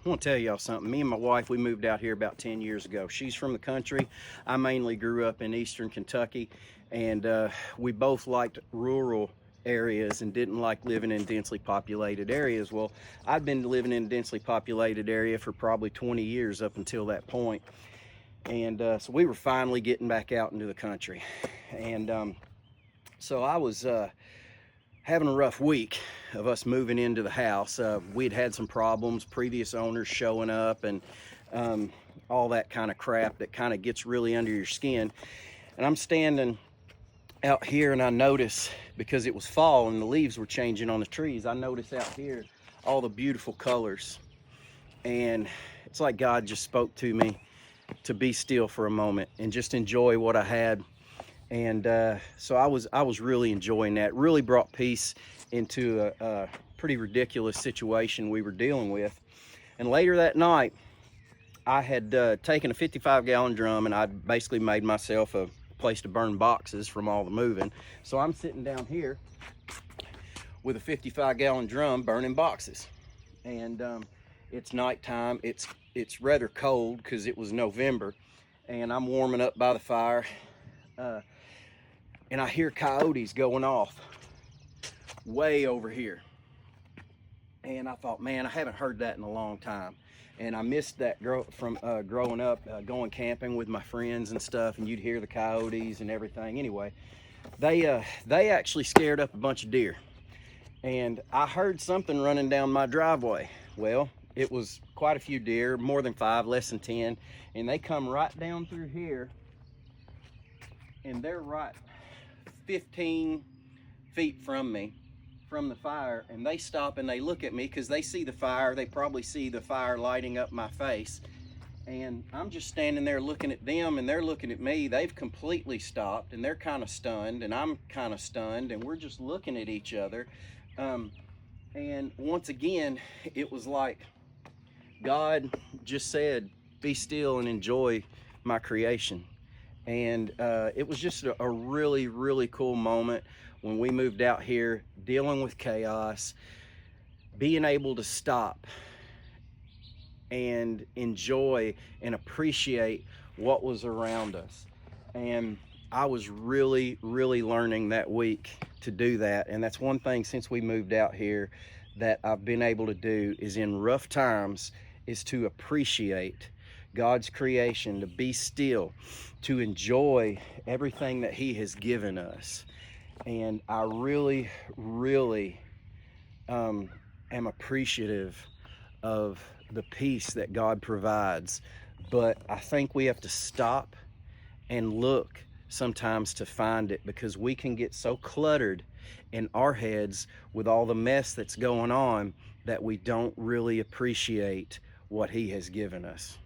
I want to tell y'all something. Me and my wife, we moved out here about 10 years ago. She's from the country. I mainly grew up in eastern Kentucky, and we both liked rural areas and didn't like living in densely populated areas. Well, I've been living in a densely populated area for probably 20 years up until that point. And so we were finally getting back out into the country. And so I was having a rough week of us moving into the house. We'd had some problems, previous owners showing up, and all that kind of crap that kind of gets really under your skin. And I'm standing out here and I notice, because it was fall and the leaves were changing on the trees, I notice out here all the beautiful colors. And it's like God just spoke to me to be still for a moment and just enjoy what I had. And so I was really enjoying that. Really brought peace into a pretty ridiculous situation we were dealing with. And later that night, I had taken a 55-gallon drum and I basically made myself a place to burn boxes from all the moving. So I'm sitting down here with a 55-gallon drum burning boxes. And it's nighttime. It's rather cold because it was November, and I'm warming up by the fire. And I hear coyotes going off way over here. And I thought, man, I haven't heard that in a long time. And I missed that from growing up, going camping with my friends and stuff, and you'd hear the coyotes and everything. Anyway, they actually scared up a bunch of deer. And I heard something running down my driveway. Well, it was quite a few deer, more than 5, less than 10. And they come right down through here, and they're right 15 feet from me, from the fire, and they stop and they look at me because they see the fire. They probably see the fire lighting up my face, and I'm just standing there looking at them, and they're looking at me. They've completely stopped, and they're kind of stunned, and I'm kind of stunned, and we're just looking at each other. And once again, it was like God just said, be still and enjoy my creation. And it was just a really, really cool moment when we moved out here, dealing with chaos, being able to stop and enjoy and appreciate what was around us. And I was really, really learning that week to do that. And that's one thing since we moved out here that I've been able to do, is in rough times, is to appreciate God's creation, to be still, to enjoy everything that He has given us. And I really, really am appreciative of the peace that God provides. But I think we have to stop and look sometimes to find it, because we can get so cluttered in our heads with all the mess that's going on that we don't really appreciate what He has given us.